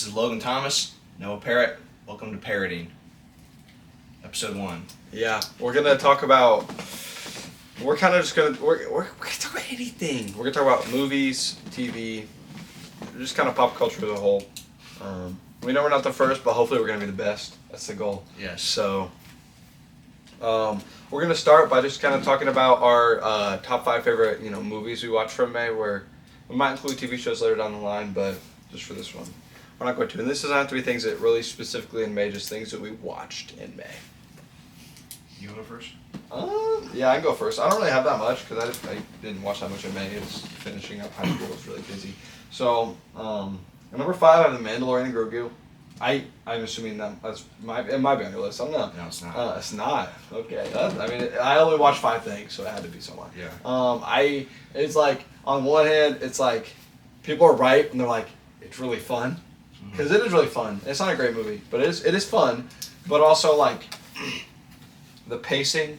is Logan Thomas, Noah Parrott. Welcome to Parrotting, episode 1. Yeah, we're gonna talk about. We're kind of just gonna we're gonna talk about anything. We're gonna talk about movies, TV, just kind of pop culture as a whole. We know we're not the first, but hopefully we're gonna be the best. That's the goal. Yes. So, we're gonna start by just kind of talking about our top 5 favorite movies we watched from May. Where we might include TV shows later down the line, but just for this one, we're not going to. And this doesn't have to be things that really specifically in May, just things that we watched in May. You go first? Yeah, I can go first. I don't really have that much because I didn't watch that much in May. It's finishing up high school. It was really busy. So, number 5, I have The Mandalorian and Grogu. I'm assuming it might be on your list. I don't know. No, it's not. It's not. Okay. I only watched 5 things, so it had to be somewhere. Yeah. It's like, on one hand, it's like, people are right, and they're like, it's really fun. Because it is really fun. It's not a great movie, but it is fun. But also, like, the pacing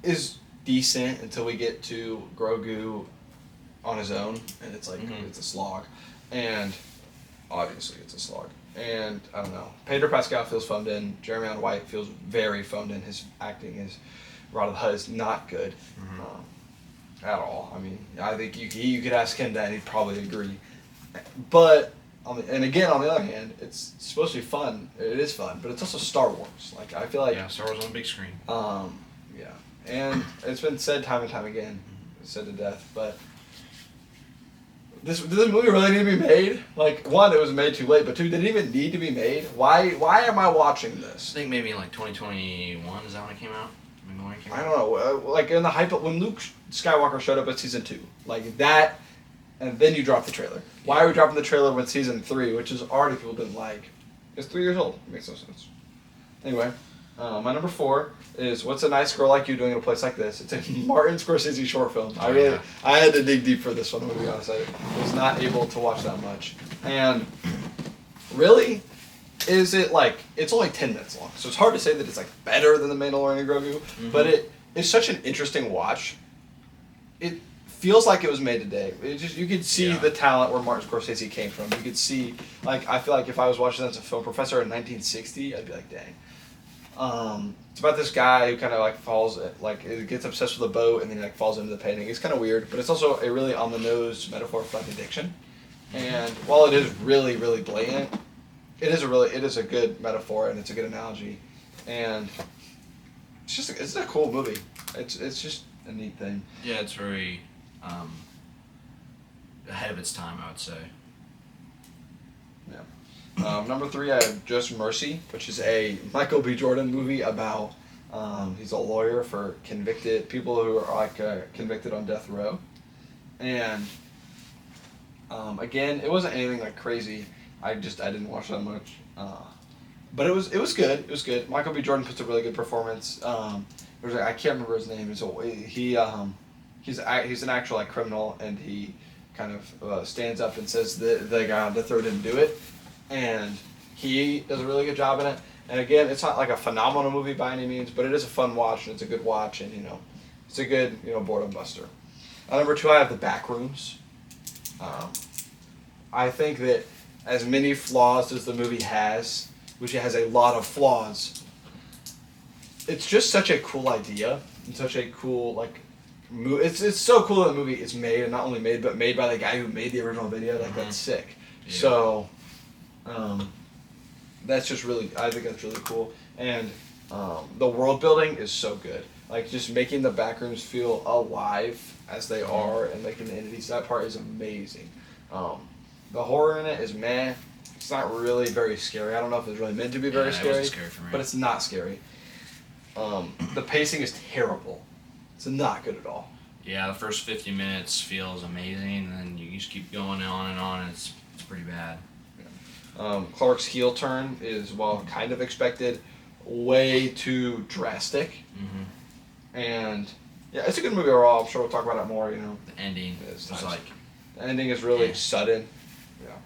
is decent until we get to Grogu on his own, and it's like, it's a slog. And obviously it's a slog. And, I don't know, Pedro Pascal feels phoned in. Jeremy Allen White feels very phoned in. His acting is, Rod of the Hutt is not good at all. I mean, I think you could ask him that and he'd probably agree. But, on the other hand, it's supposed to be fun. It is fun, but it's also Star Wars. Like, I feel like... Yeah, Star Wars on the big screen. Yeah. And it's been said time and time again. It's said to death, but... Does this movie really need to be made? Like, 1, it was made too late, but 2, did it even need to be made? Why am I watching I this? think maybe in like 2021, is that when it came out? I don't know. Like, in the hype... When Luke Skywalker showed up at Season 2, like, that... And then you drop the trailer. Why are we dropping the trailer when Season 3, which is already people didn't like? It's 3 years old. It makes no sense. Anyway, my number 4 is What's a Nice Girl Like You Doing in a Place Like This? It's a Martin Scorsese short film. I had to dig deep for this one, to be honest. I was not able to watch that much. And really, is it like, it's only 10 minutes long. So it's hard to say that it's like better than The Mandalorian and Grogu, but it is such an interesting watch. It feels like it was made today. You could see the talent where Martin Scorsese came from. You could see, like, I feel like if I was watching that as a film professor in 1960, I'd be like, dang. It's about this guy who kind of gets obsessed with a boat and then like falls into the painting. It's kind of weird, but it's also a really on the nose metaphor for like addiction. And while it is really, really blatant, it is a good metaphor and it's a good analogy. And it's a cool movie. It's just a neat thing. Yeah, it's very ahead of its time, I would say. Yeah. Number 3, I have Just Mercy, which is a Michael B. Jordan movie about he's a lawyer for people who are convicted on death row, and again, it wasn't anything like crazy. I didn't watch that much, but it was good. It was good. Michael B. Jordan puts a really good performance. I can't remember his name. He's an actual like criminal, and he kind of stands up and says the guy on death row didn't do it, and he does a really good job in it. And again, it's not like a phenomenal movie by any means, but it is a fun watch and it's a good watch, and it's a good boredom buster. Number 2, I have The Backrooms. I think that as many flaws as the movie has, which it has a lot of flaws, it's just such a cool idea and such a cool like. It's so cool that the movie is made, and not only made, but made by the guy who made the original video. Like, that's sick. Yeah. So, that's just really, I think that's really cool. And the world building is so good. Like, just making the Backrooms feel alive as they are, and making the entities, that part is amazing. The horror in it is meh. It's not really very scary. I don't know if it's really meant to be very scary. It wasn't scary for me. But it's not scary. The pacing is terrible. It's not good at all. Yeah, the first 50 minutes feels amazing, and then you just keep going on, and it's pretty bad. Yeah. Clark's heel turn is, while kind of expected, way too drastic. And yeah, it's a good movie overall. I'm sure we'll talk about it more. The ending is nice. like the ending is really sudden. Yeah,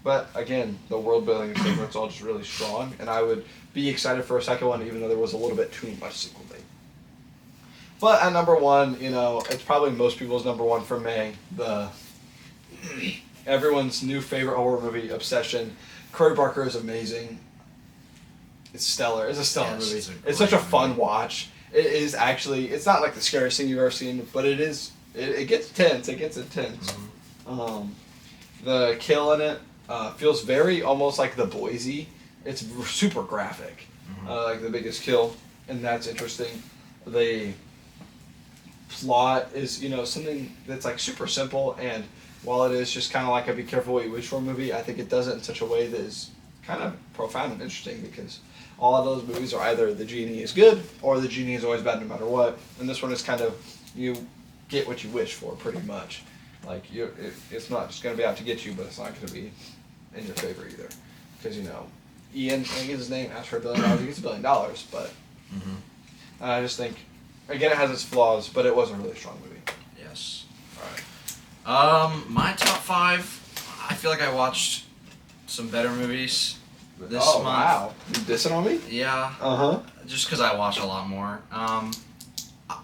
but again, the world building and stuff, it's all just really strong, and I would be excited for a second one, even though there was a little bit too much sequel bait. But at number 1, it's probably most people's number 1 for May. The everyone's new favorite horror movie, Obsession. Corey Barker is amazing. It's stellar. It's a stellar movie. It's such a fun watch. It is actually. It's not like the scariest thing you've ever seen, but it is. It gets tense. It gets intense. The kill in it feels very almost like The Boise. It's super graphic, like the biggest kill, and that's interesting. The plot is something that's like super simple, and while it is just kind of like a be careful what you wish for movie, I think it does it in such a way that is kind of profound and interesting, because all of those movies are either the genie is good or the genie is always bad no matter what, and this one is kind of you get what you wish for pretty much. Like it's not just going to be out to get you, but it's not going to be in your favor either, because Ian, I think is his name, asked for $1 billion, he gets $1 billion, but I just think again it has its flaws, but it was a really strong movie. Yes. All right. My top 5. I feel like I watched some better movies this month. Wow, you dissing on me? Yeah. Just because I watch a lot more.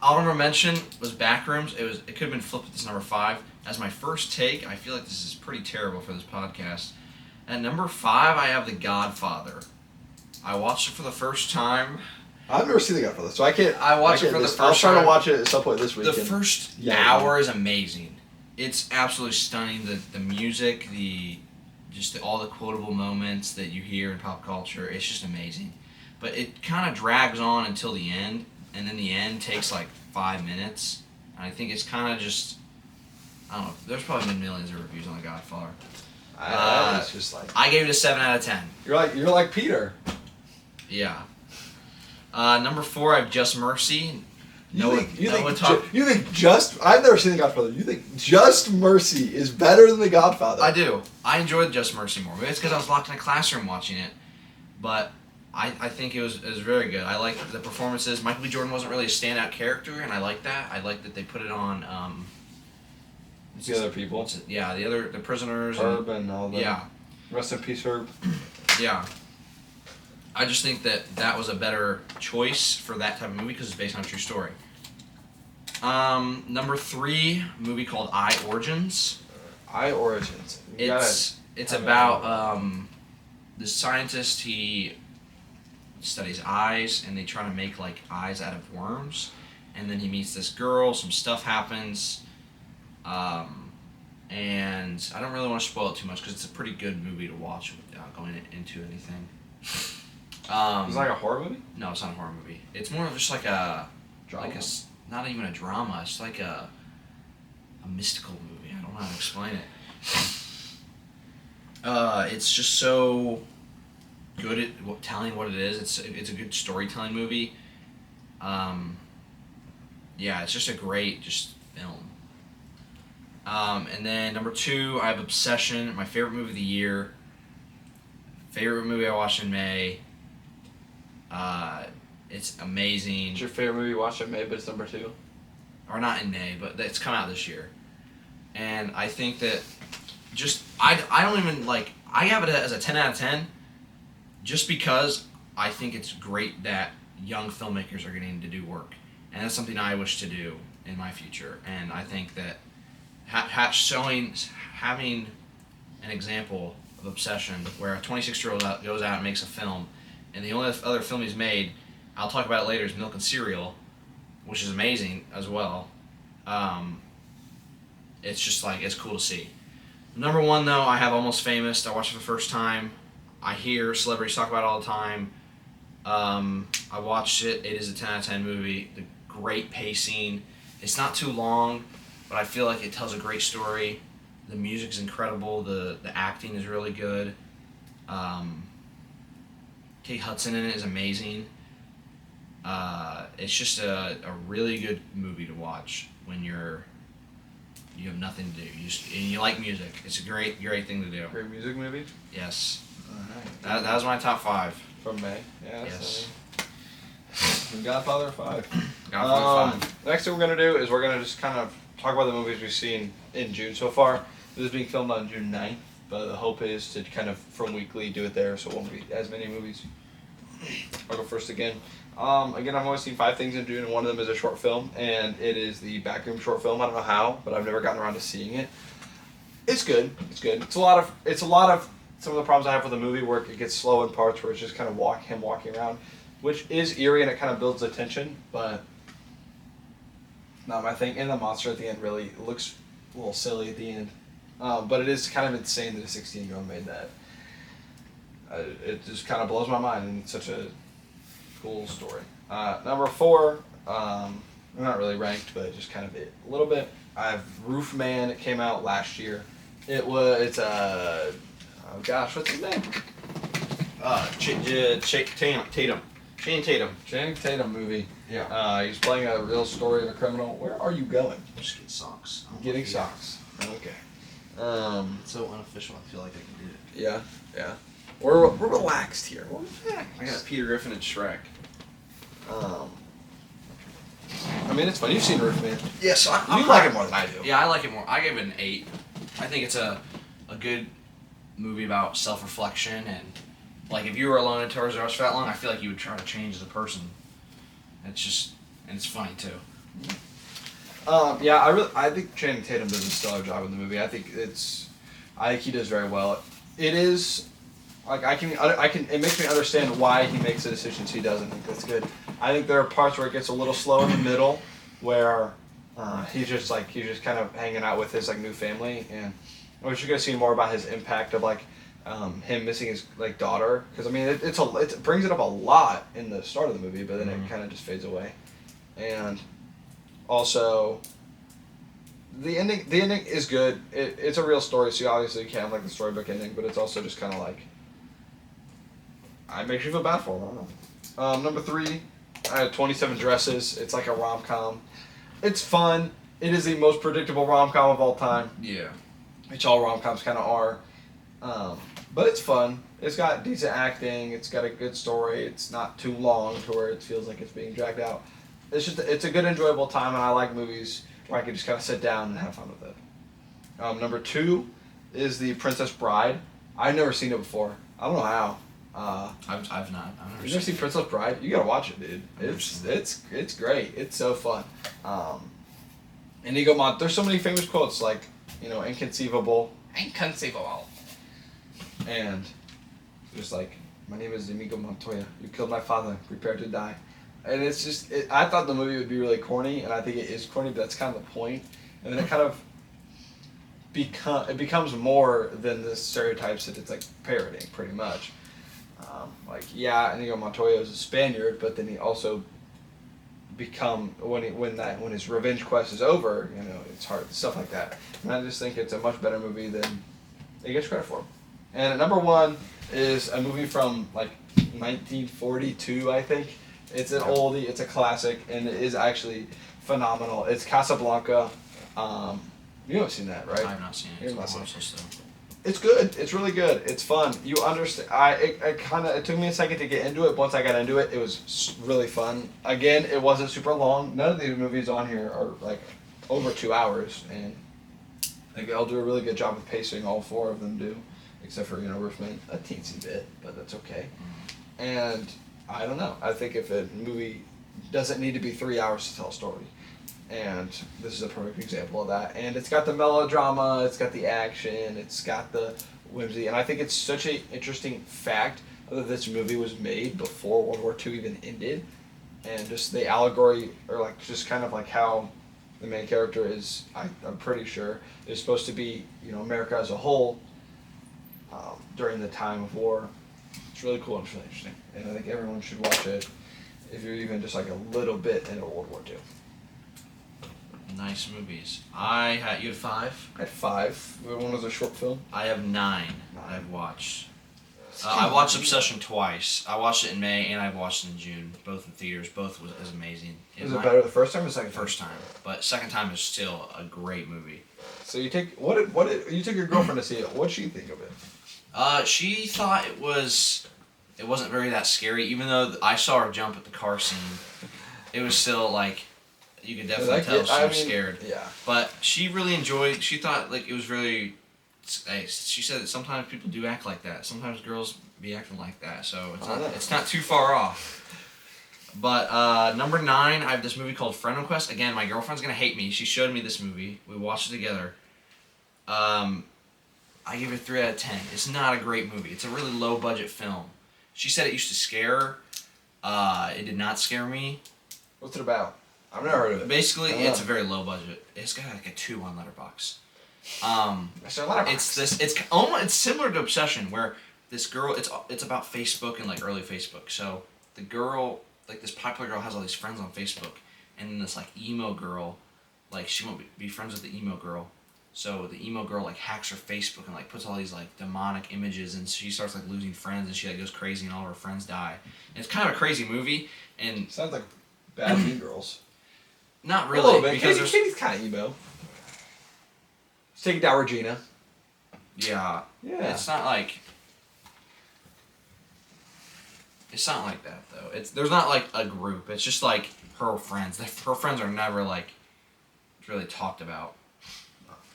Honorable mention was Backrooms. It could have been flipped with this number 5 as my first take. I feel like this is pretty terrible for this podcast. At number 5, I have The Godfather. I watched it for the first time. I've never seen The Godfather, so I can't. I watched it for the first time. I'll try to watch it at some point this weekend. The first hour is amazing. It's absolutely stunning. The music, all the quotable moments that you hear in pop culture, it's just amazing. But it kind of drags on until the end, and then the end takes like 5 minutes. And I think it's kind of just, I don't know, there's probably been millions of reviews on The Godfather. It's just like, I gave it a 7 out of 10. You're like Peter. Yeah. Number 4, I have Just Mercy. I've never seen The Godfather. You think Just Mercy is better than The Godfather? I do. I enjoyed Just Mercy more. Maybe it's because I was locked in a classroom watching it, but I think it was very good. I liked the performances. Michael B. Jordan wasn't really a standout character, and I liked that. I liked that they put it on. The other people. The prisoners. Herb and all that. Yeah. Rest in peace, Herb. Yeah. I just think that was a better choice for that type of movie because it's based on a true story. Number 3, movie called Eye Origins. Eye Origins. It's about this scientist. He studies eyes, and they try to make like eyes out of worms. And then he meets this girl. Some stuff happens. And I don't really want to spoil it too much because it's a pretty good movie to watch without going into anything. It's like a horror movie? No, it's not a horror movie. It's more of just like a drama. Not even a drama. It's like a mystical movie. I don't know how to explain it. It's just so good at telling what it is. It's a good storytelling movie. It's just a great film. And then number 2, I have Obsession, my favorite movie of the year. Favorite movie I watched in May. It's amazing. It's your favorite movie you watched in May, but it's number 2? Or not in May, but it's come out this year. And I think that I don't even like, I have it as a 10 out of 10 just because I think it's great that young filmmakers are getting to do work. And that's something I wish to do in my future. And I think that having an example of Obsession where a 26-year-old goes out and makes a film, and the only other film he's made, I'll talk about it later, is Milk and Cereal, which is amazing as well. It's just like, it's cool to see. Number 1 though, I have Almost Famous. I watched it for the first time. I hear celebrities talk about it all the time. I watched it. It is a 10 out of 10 movie. The great pacing. It's not too long, but I feel like it tells a great story. The music's incredible. The acting is really good. Kate Hudson in it is amazing. It's just a really good movie to watch when you have nothing to do. And you like music. It's a great thing to do. Great music movie? Yes. Alright. That was my top 5. From May? Yeah, yes. Godfather 5. Godfather 5. The next thing we're going to do is we're going to just kind of talk about the movies we've seen in June so far. This is being filmed on June 9th, but the hope is to kind of from weekly do it there, so it won't be as many movies. I'll go first again. Again, I've only seen 5 things in June, and one of them is a short film, and it is the Backroom short film. I don't know how, but I've never gotten around to seeing it. It's good. It's good. It's a lot of some of the problems I have with the movie where it gets slow in parts where it's just kind of him walking around, which is eerie and it kind of builds the tension, but not my thing. And the monster at the end really looks a little silly at the end. But it is kind of insane that a 16-year-old made that. It just kind of blows my mind, and it's such a cool story. Number 4, not really ranked, but just kind of a little bit. I have Roof Man. It came out last year. It's oh gosh, what's his name? Tatum. Channing Tatum movie. Yeah. He's playing a real story of a criminal. Where are you going? Just getting socks. Getting socks. Okay. It's so unofficial. I feel like I can do it. Yeah. We're relaxed here. I got Peter Griffin and Shrek. I mean, it's fun. You've seen Roof Man. Yes, You like it more than I do. Yeah, I like it more. I give it an 8. I think it's a good movie about self-reflection, and like if you were alone in Toys R Us for that long, I feel like you would try to change as a person. It's funny too. I think Channing Tatum does a stellar job in the movie. I think he does very well. It is like it makes me understand why he makes the decisions he does. I think that's good. I think there are parts where it gets a little slow in the middle, where he's just kind of hanging out with his like new family, and we're just gonna see more about his impact of like him missing his like daughter, because I mean it brings it up a lot in the start of the movie, but then it kind of just fades away, and also the ending is good. It's a real story, so you obviously can't have like the storybook ending, but it's also just kind of like it makes you feel bad for him. I don't know. Number 3, I had 27 Dresses. It's like a rom-com. It's fun. It is the most predictable rom-com of all time, Yeah. which all rom-coms kind of are. But it's fun. It's got decent acting. It's got a good story. It's not too long to where it feels like it's being dragged out. It's a good, enjoyable time, and I like movies where I can just kind of sit down and have fun with it. Number 2 is The Princess Bride. I've never seen it before. I don't know how. I've not. You've never seen Princess Bride? You gotta watch it, dude. It's great. It's so fun. Inigo Montoya. There's so many famous quotes like, inconceivable, and just like, my name is Inigo Montoya. You killed my father. Prepare to die. And it's just, I thought the movie would be really corny, and I think it is corny, but that's kind of the point. And then it kind of becomes more than the stereotypes that it's like parroting, pretty much. Inigo Montoya is a Spaniard, but then he also when his revenge quest is over, it's hard, stuff like that. And I just think it's a much better movie than it gets credit for. And at number 1 is a movie from like 1942, I think. It's an oldie, it's a classic, and it is actually phenomenal. It's Casablanca. You haven't seen that, right? I have not seen it. It's good. It's really good. It's fun. You understand. It took me a second to get into it. Once I got into it, it was really fun. Again, it wasn't super long. None of these movies on here are like over 2 hours, and I think they'll do a really good job of pacing. All 4 of them do, except for Roofman, a teensy bit, but that's okay. And I don't know. I think if a movie doesn't need to be 3 hours to tell a story. And this is a perfect example of that. And it's got the melodrama, it's got the action, it's got the whimsy. And I think it's such an interesting fact that this movie was made before World War II even ended. And just the allegory, or like just kind of like how the main character is, I'm pretty sure, is supposed to be, America as a whole during the time of war. It's really cool and it's really interesting. And I think everyone should watch it if you're even just like a little bit into World War II. Nice movies. You had 5? I had 5. The one was a short film. I have 9. I've watched. I watched Obsession twice. I watched it in May and I watched it in June. Both in theaters. Both was amazing. Was it better the first time or second time? First time, but second time is still a great movie. So you took you took your girlfriend to see it. What'd she think of it? She thought it wasn't very that scary. Even though I saw her jump at the car scene, it was still like. You could definitely tell she was scared. Yeah. But she really enjoyed. She thought like it was really. She said that sometimes people do act like that. Sometimes girls be acting like that. So it's not too far off. But number 9, I have this movie called Friend Request. Again, my girlfriend's gonna hate me. She showed me this movie. We watched it together. I give it a 3 out of 10. It's not a great movie. It's a really low budget film. She said it used to scare her. It did not scare me. What's it about? I've never heard of it. Basically, it's a very low budget. It's got like a 2 on Letterboxd. It's similar to Obsession, where this girl, it's about Facebook and like early Facebook. So the girl, like this popular girl, has all these friends on Facebook, and then this like emo girl, like she won't be friends with the emo girl. So the emo girl like hacks her Facebook and like puts all these like demonic images, and she starts like losing friends, and she like goes crazy, and all of her friends die. And it's kind of a crazy movie, and sounds like Bad Mean Girls. Not really, a little bit. Because Katie's kind of emo. Let's take it down, Regina. Yeah. It's not like that though. There's not like a group. It's just like her friends. Her friends are never like really talked about.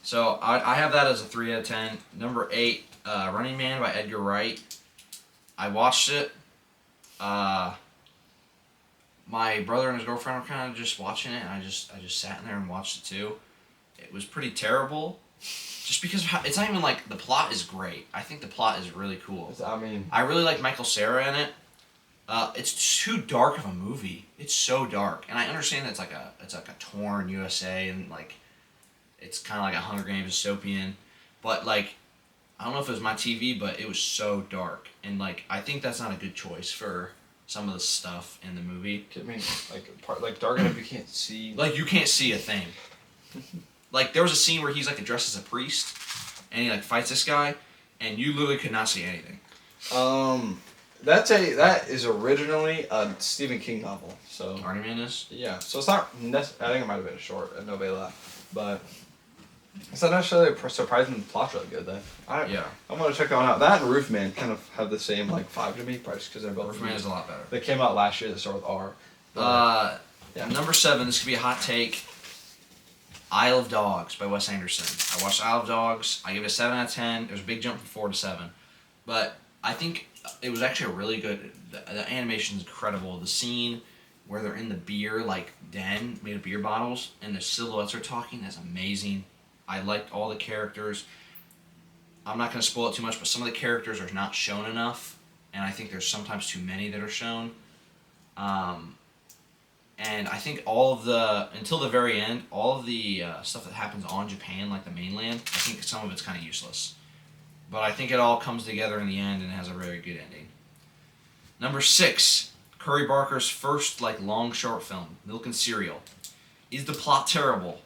So I have that as a 3 out of 10. Number 8, Running Man by Edgar Wright. I watched it. My brother and his girlfriend were kind of just watching it, and I just sat in there and watched it too. It was pretty terrible, just because it's not even like the plot is great. I think the plot is really cool. I really like Michael Cera in it. It's too dark of a movie. It's so dark, and I understand that it's like a torn USA, and like it's kind of like a Hunger Games dystopian, but like I don't know if it was my TV, but it was so dark, and like I think that's not a good choice for some of the stuff in the movie. I mean, like dark enough you can't see. Like you can't see a thing. Like there was a scene where he's like dressed as a priest, and he like fights this guy, and you literally could not see anything. That is originally a Stephen King novel. So Running Man is? Yeah. So it's not. I think it might have been a short, a novella, but it's not necessarily surprising. The plot's really good though. I'm gonna check that one out. That and Roofman kind of have the same like vibe to me, probably just because they're both. Roofman is a lot better. They came out last year. That start with R. Number 7. This could be a hot take. Isle of Dogs by Wes Anderson. I watched Isle of Dogs. I give it a 7 out of 10. There's a big jump from 4 to 7, but I think it was actually a really good. The animation is incredible. The scene where they're in the beer like den made of beer bottles and the silhouettes are talking is amazing. I liked all the characters. I'm not going to spoil it too much, but some of the characters are not shown enough, and I think there's sometimes too many that are shown. And I think until the very end, all of the stuff that happens on Japan, like the mainland, I think some of it's kind of useless. But I think it all comes together in the end and has a very good ending. Number 6, Curry Barker's first long short film, Milk and Cereal. Is the plot terrible?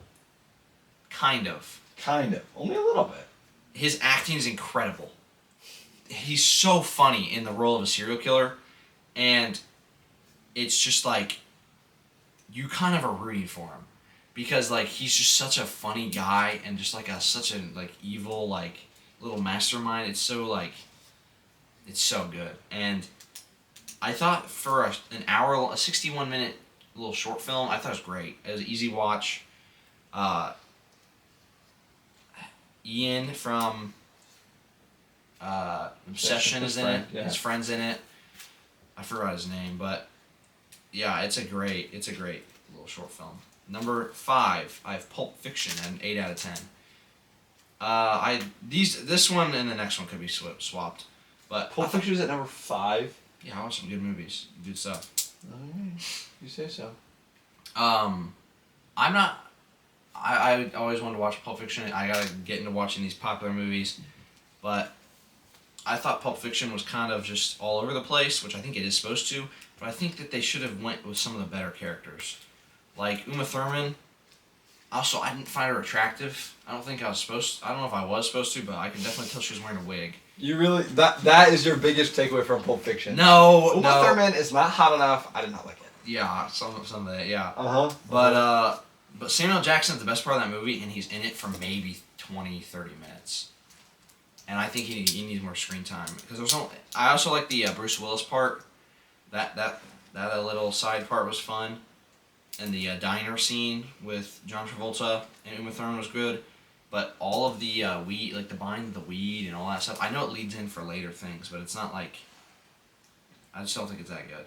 Kind of. Only a little bit. His acting is incredible. He's so funny in the role of a serial killer, and it's just like you kind of are rooting for him because he's just such a funny guy and just such a evil little mastermind. It's so it's so good. And I thought for a 61-minute little short film, I thought it was great. It was an easy watch. Ian from Obsession is in it. Yeah. His friend's in it. I forgot his name, but yeah, it's a great little short film. Number 5, I have Pulp Fiction at an 8 out of 10. This one and the next one could be swapped, but Pulp Fiction is at number 5. Yeah, I watched some good movies, good stuff. Alright, you say so. I'm not. I always wanted to watch Pulp Fiction. I gotta get into watching these popular movies, but I thought Pulp Fiction was kind of just all over the place, which I think it is supposed to. But I think that they should have went with some of the better characters, like Uma Thurman. Also, I didn't find her attractive. I don't know if I was supposed to, but I could definitely tell she was wearing a wig. You really that is your biggest takeaway from Pulp Fiction? No, Uma Thurman is not hot enough. I did not like it. Yeah, some of that. Yeah. But Samuel Jackson's the best part of that movie, and he's in it for maybe 20, 30 minutes. And I think he needs more screen time because I also like the Bruce Willis part. That little side part was fun, and the diner scene with John Travolta and Uma Thurman was good. But all of the weed, the buying of the weed and all that stuff, I know it leads in for later things, but it's not I just don't think it's that good.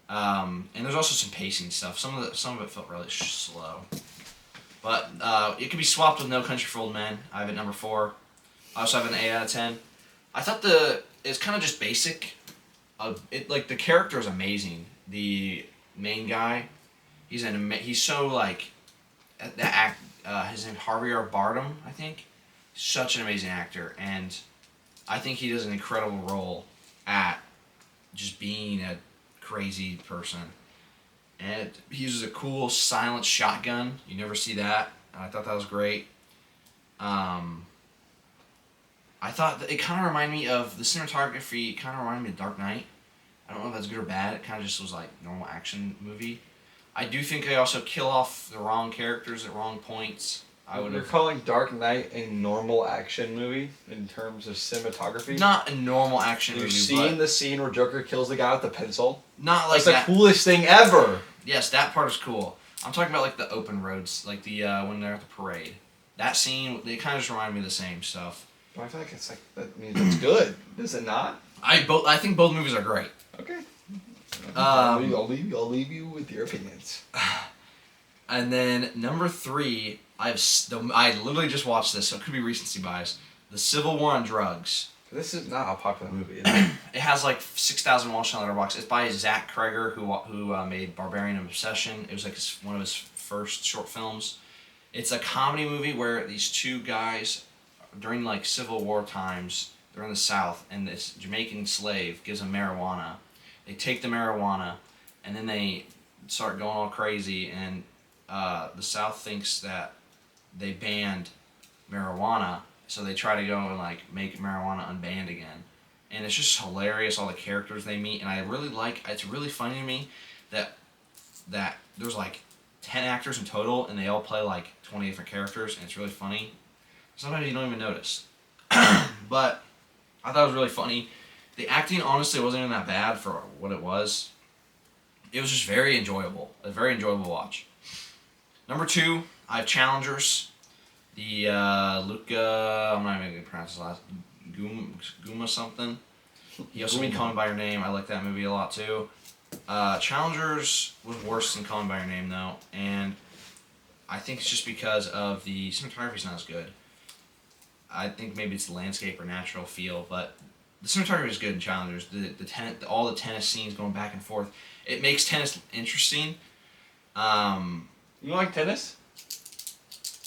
And there's also some pacing stuff. Some of it felt really slow. But it could be swapped with No Country for Old Men. I have it number 4. I also have an 8 out of 10. I thought it's kind of just basic. The character is amazing. The main guy, he's so like, his name Javier Bardem, I think. Such an amazing actor, and I think he does an incredible role at just being a crazy person. And he uses a cool silent shotgun. You never see that. I thought that was great. I thought that it kind of reminded me of the cinematography. Kind of reminded me of Dark Knight. I don't know if that's good or bad. It kind of just was like normal action movie. I do think they also kill off the wrong characters at wrong points. You're calling Dark Knight a normal action movie in terms of cinematography? Not a normal action movie. You've seen the scene where Joker kills the guy with the pencil? Not like that. That's the coolest thing ever. Yes, that part is cool. I'm talking about like the open roads, like the when they're at the parade. That scene, they kind of just remind me of the same stuff. But I feel like it's like that means it's good. Does it not? I think both movies are great. Okay. I'll leave you with your opinions. And then number 3, I literally just watched this, so it could be recency bias. The Civil War on Drugs. This is not a popular movie, is it? It has like 6,000 watch on Letterboxd. It's by Zach Kreger, who made Barbarian and Obsession. It was like one of his first short films. It's a comedy movie where these two guys, during like Civil War times, they're in the South, and this Jamaican slave gives them marijuana. They take the marijuana, and then they start going all crazy, and the South thinks that they banned marijuana, so they try to go and like make marijuana unbanned again. And it's just hilarious, all the characters they meet, and I really like, it's really funny to me that there's like 10 actors in total, and they all play like 20 different characters, and it's really funny. Sometimes you don't even notice. But I thought it was really funny. The acting, honestly, wasn't even that bad for what it was. It was just very enjoyable. A very enjoyable watch. Number 2, I have Challengers. The Luca, I'm not even going to pronounce his last Guma something. He also made Call Me By Your Name. I like that movie a lot too. Challengers was worse than Call Me By Your Name though, and I think it's just because of the cinematography's not as good. I think maybe it's the landscape or natural feel, but the cinematography is good in Challengers. All the tennis scenes going back and forth, it makes tennis interesting. You like tennis?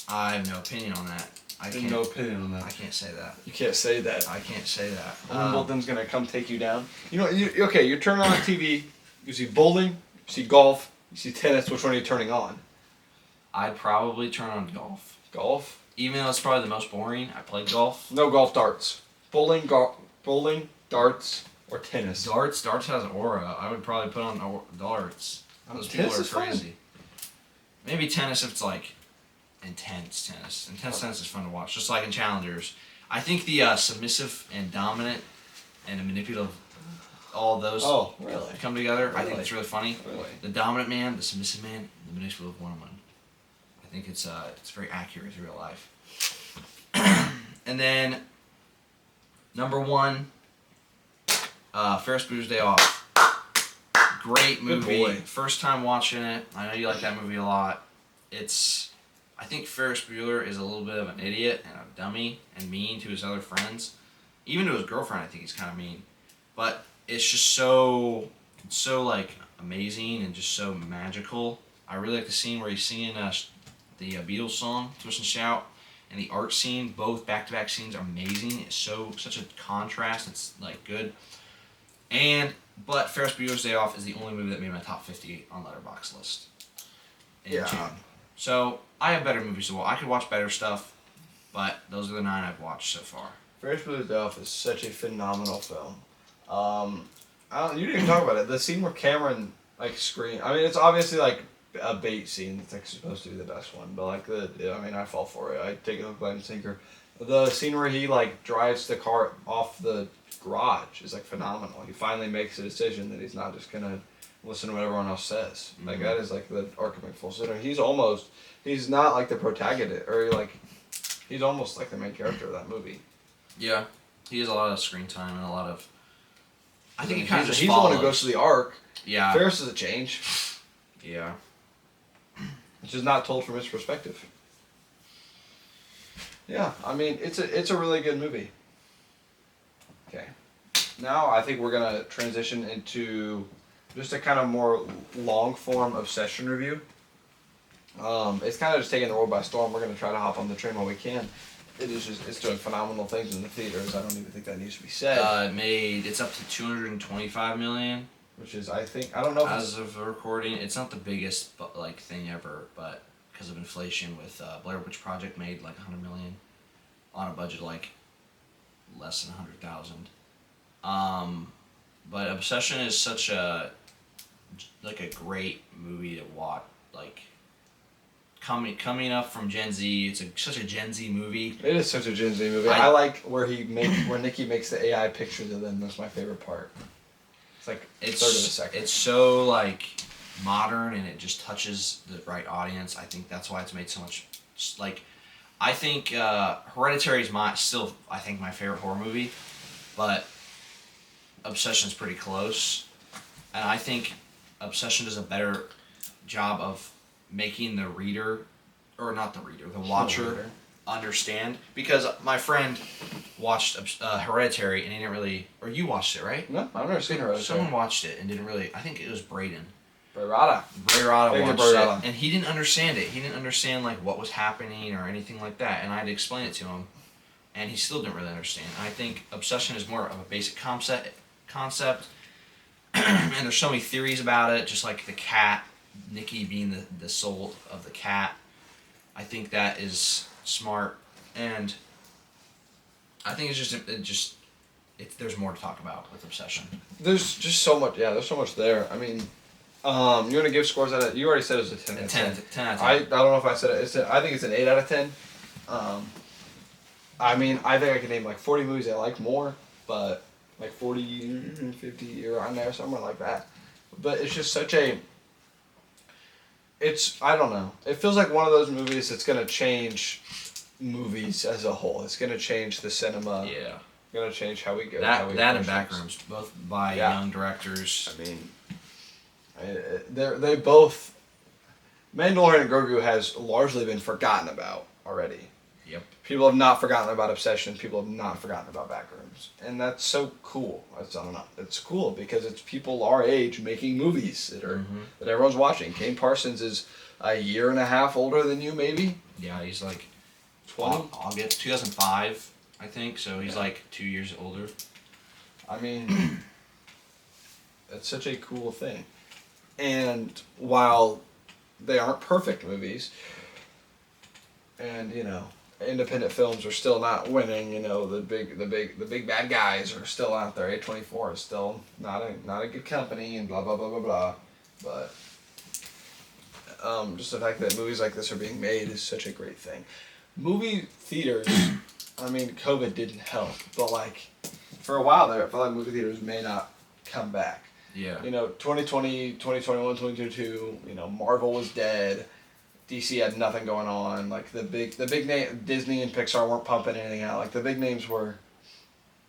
I have no opinion on that. I have no opinion on that. I can't say that. You can't say that. I can't say that. Wimbledon's gonna come take you down. You know, you turn on TV, you see bowling, you see golf, you see tennis. Which one are you turning on? I'd probably turn on golf. Golf? Even though it's probably the most boring, I played golf. No golf darts. Bowling, darts, or tennis. Darts has aura. I would probably put on darts. Those people are crazy. Maybe tennis if it's like intense tennis. Intense tennis is fun to watch, just like in Challengers. I think the submissive and dominant and the manipulative, all those come together. Really? I think it's really funny. Really? The dominant man, the submissive man, the manipulative woman. I think it's very accurate to real life. And then number 1, Ferris Bueller's Day Off. Great movie. Good boy. First time watching it. I know you like that movie a lot. I think Ferris Bueller is a little bit of an idiot and a dummy and mean to his other friends. Even to his girlfriend, I think he's kind of mean. But it's just so like amazing and just so magical. I really like the scene where he's singing the Beatles song, Twist and Shout, and the art scene. Both back-to-back scenes are amazing. It's such a contrast. It's like good. But Ferris Bueller's Day Off is the only movie that made my top 50 on Letterboxd list. In June. So I have better movies to watch. I could watch better stuff, but those are the 9 I've watched so far. Ferris Bueller's Day Off is such a phenomenal film. You didn't even talk about it. The scene where Cameron scream. I mean, it's obviously like a bait scene. It's like supposed to be the best one, but I fall for it. I take it hook, line, and sinker. The scene where he drives the car off the garage is phenomenal. He finally makes a decision that he's not just gonna listen to what everyone else says. Mm-hmm. That is the arc of full center. He's not the protagonist, or he's almost the main character of that movie. Yeah, he has a lot of screen time and a lot of. I think he's the one who goes to the arc. Yeah. Ferris is a change. Yeah. Which is not told from his perspective. Yeah, I mean it's a really good movie. Okay, now I think we're gonna transition into just a kind of more long form obsession review. It's kind of just taking the world by storm. We're gonna try to hop on the train while we can. It's doing phenomenal things in the theaters. I don't even think that needs to be said. It's up to 225 million. Which is, I think, I don't know. As of recording, it's not the biggest thing ever, but because of inflation, with Blair Witch Project made like 100 million on a budget of like less than 100,000. But Obsession is such a great movie to watch. Like coming up from Gen Z, it's such a Gen Z movie. It is such a Gen Z movie. I like where Nikki makes the AI pictures of them. That's my favorite part. It's like a third of a second. It's so like modern, and it just touches the right audience. I think that's why it's made so much. Like, I think Hereditary is still I think my favorite horror movie, but Obsession's pretty close, and I think Obsession does a better job of making the reader, or not the reader, the watcher, understand. Because my friend watched Hereditary and he didn't really, or you watched it, right? No, I've never seen Hereditary. Someone watched it and didn't really. I think it was Braden. Brayrada watched it, and he didn't understand it. He didn't understand like what was happening or anything like that, and I had to explain it to him, and he still didn't really understand. And I think Obsession is more of a basic concept, and there's so many theories about it, just like the cat, Nikki being the soul of the cat. I think that is smart, and I think there's more to talk about with Obsession. There's just so much. Yeah, there's so much there. I mean, you want to give scores out of? You already said it was a 10 out of 10. 10 out of 10. I don't know if I said it. I think it's an 8 out of 10. I mean, I think I can name like 40 movies I like more, but like 40, 50 around there, somewhere like that. But it's just such a. I don't know. It feels like one of those movies that's gonna change movies as a whole. It's gonna change the cinema. Yeah. Gonna change how we go. That and Backrooms, both by young directors. I mean, they both. Mandalorian and Grogu has largely been forgotten about already. Yep. People have not forgotten about Obsession. People have not forgotten about Backrooms, and that's so cool. I don't know. It's cool because it's people our age making movies that everyone's watching. Kane Parsons is a year and a half older than you, maybe. Yeah, he's like 20. August 2005, I think. So he's like 2 years older. I mean, it's such a cool thing, and while they aren't perfect movies, and independent films are still not winning. The big bad guys are still out there. A24 is still not a good company, and blah blah blah blah blah. But just the fact that movies like this are being made is such a great thing. Movie theaters, I mean, COVID didn't help, but like for a while there, I felt like movie theaters may not come back. Yeah. 2020, 2021, 2022. Marvel was dead. DC had nothing going on. Like the big name, Disney and Pixar weren't pumping anything out. Like the big names were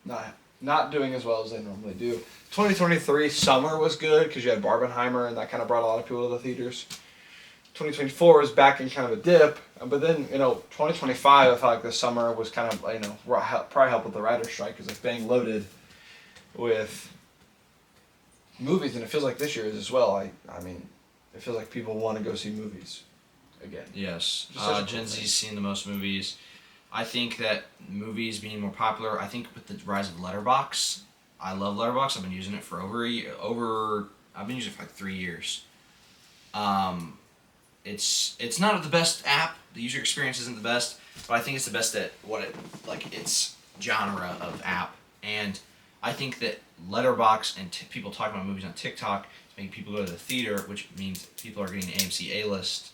not doing as well as they normally do. 2023 summer was good because you had Barbenheimer, and that kind of brought a lot of people to the theaters. 2024 is back in kind of a dip, but then 2025 I felt like the summer was kind of probably helped with the writer's strike because it's being loaded with movies, and it feels like this year is as well. I mean, it feels like people want to go see movies again. Yes. Gen Z's seen the most movies. I think that movies being more popular, I think with the rise of Letterboxd, I love Letterboxd. I've been using it for I've been using it for like 3 years. It's not the best app. The user experience isn't the best, but I think it's the best at its genre of app. And I think that Letterboxd and people talking about movies on TikTok is making people go to the theater, which means people are getting the AMC A-list.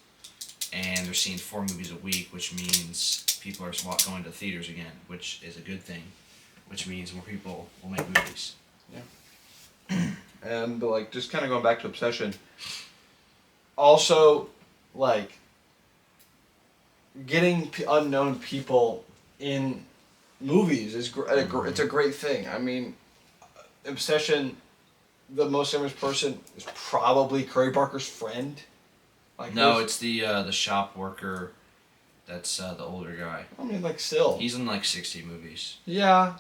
And they're seeing 4 movies a week, which means people are going to theaters again, which is a good thing, which means more people will make movies. Yeah. And just kind of going back to Obsession, also getting unknown people in movies is it's a great thing. I mean, Obsession, the most famous person is probably Curry Barker's friend. No, it's the shop worker That's the older guy. I mean, like, still. He's in like 60 movies. Yeah.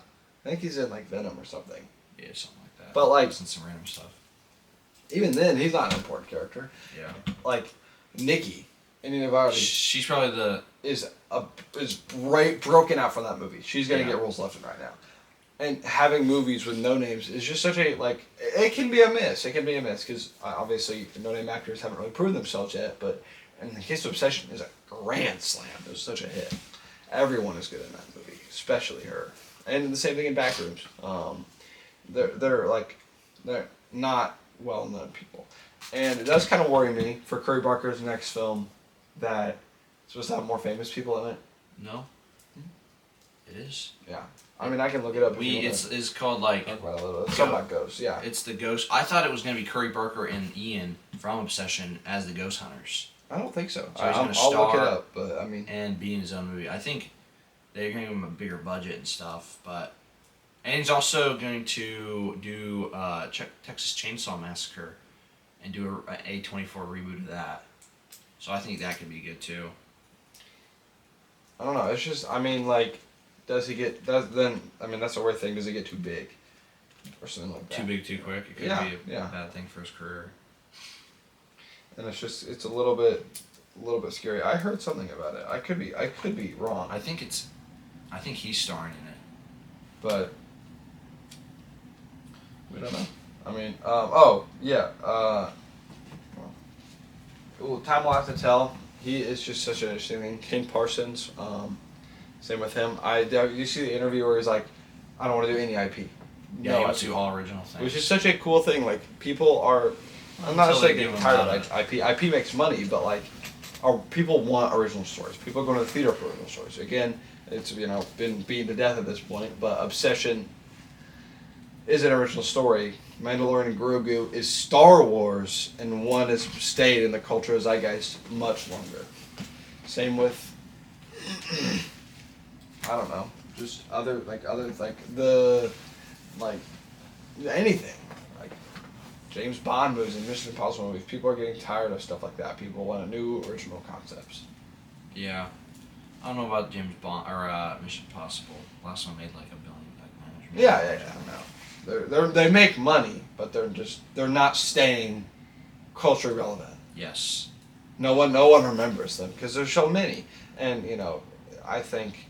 I think he's in, like, Venom or something. Yeah, something like that. But, like... He's in some random stuff. Even then, he's not an important character. Yeah. Like, Nikki in Navarre She's probably the... is right broken out from that movie. She's going to get roles left and right now. And having movies with no names is just such a, like... It can be a miss. It can be a miss. Because, obviously, no-name actors haven't really proven themselves yet. But in the case of Obsession, is a grand slam. It was such a hit. Everyone is good in that movie. Especially her. And the same thing in Backrooms. They're not well-known people. And it does kind of worry me for Curry Barker's next film that it's supposed to have more famous people in it. No. It is. Yeah. I mean, I can look it up. It's called like... Talk about it a little bit. Something about Ghosts, yeah. It's the Ghost... I thought it was going to be Curry Barker and Ian from Obsession as the Ghost Hunters. I don't think so. So he's going to I'll star look it up, but I mean... and be in his own movie. I think they're going to give him a bigger budget and stuff, but... And he's also going to do Texas Chainsaw Massacre and do a A24 reboot of that. So I think that could be good too. I don't know. It's just, I mean, like, does he get... that's a weird thing. Does he get too big? Or something like that. Too big, too quick. It could be a bad thing for his career. And it's just, it's a little bit scary. I heard something about it. I could be wrong. I think he's starring in it. But we don't know. I mean, well, time will have to tell. He is just such an interesting thing. Ken Parsons, same with him. You see the interview where he's like, I don't want to do any IP. Yeah, he wants to do all original things. Which is such a cool thing. Like, people are, I'm not necessarily getting tired of IP. IP makes money, but like, people want original stories. People are going to the theater for original stories. Again, it's been beaten to death at this point, but Obsession is an original story. Mandalorian and Grogu is Star Wars, and one has stayed in the cultural zeitgeist much longer. Same with, I don't know, just anything. Like James Bond movies and Mission Impossible movies. People are getting tired of stuff like that. People want new original concepts. Yeah. I don't know about James Bond or Mission Impossible. Last one made like $1 billion. Yeah. No. They make money, but they're not staying culturally relevant. Yes. No one remembers them because there's so many, and I think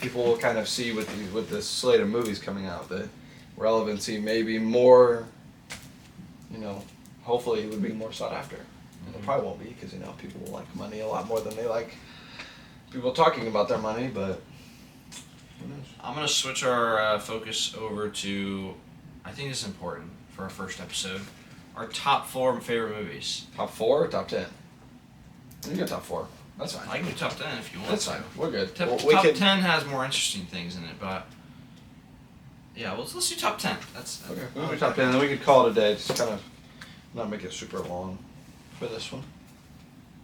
people will kind of see with this slate of movies coming out the relevancy may be more. Hopefully it would be more sought after. It probably won't be because people will like money a lot more than they like people talking about their money, but who knows? I'm going to switch our focus over to, I think this is important for our first episode, our top 4 favorite movies. Top 4 or top 10? You get top 4. That's fine. I can do top 10 if you want. That's fine. We're good. Top 10 has more interesting things in it, but yeah, let's do top 10. That's okay. We'll do top 10, and then we could call it a day. Just kind of not make it super long for this one.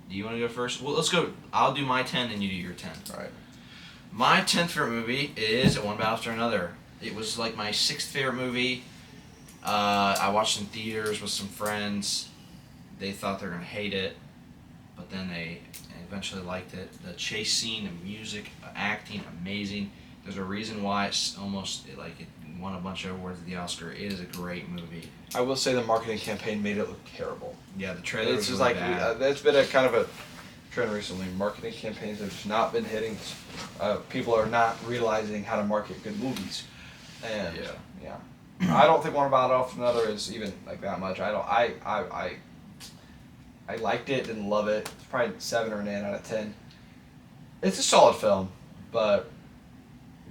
Do you want to go first? Well, let's go. I'll do my 10 and you do your 10. All right. My 10th favorite movie is One Battle After Another. It was like my 6th favorite movie. I watched it in theaters with some friends. They thought they were going to hate it, but then they eventually liked it. The chase scene, the music, acting, amazing. There's a reason why it won a bunch of awards at the Oscar. It is a great movie. I will say the marketing campaign made it look terrible. Yeah, the trailer was really bad. That's been a kind of a trend recently. Marketing campaigns have just not been hitting. People are not realizing how to market good movies, and yeah. I don't think One About After Another is even like that much. I liked it, didn't love it. It's probably 7 or an 8 out of 10. It's a solid film, but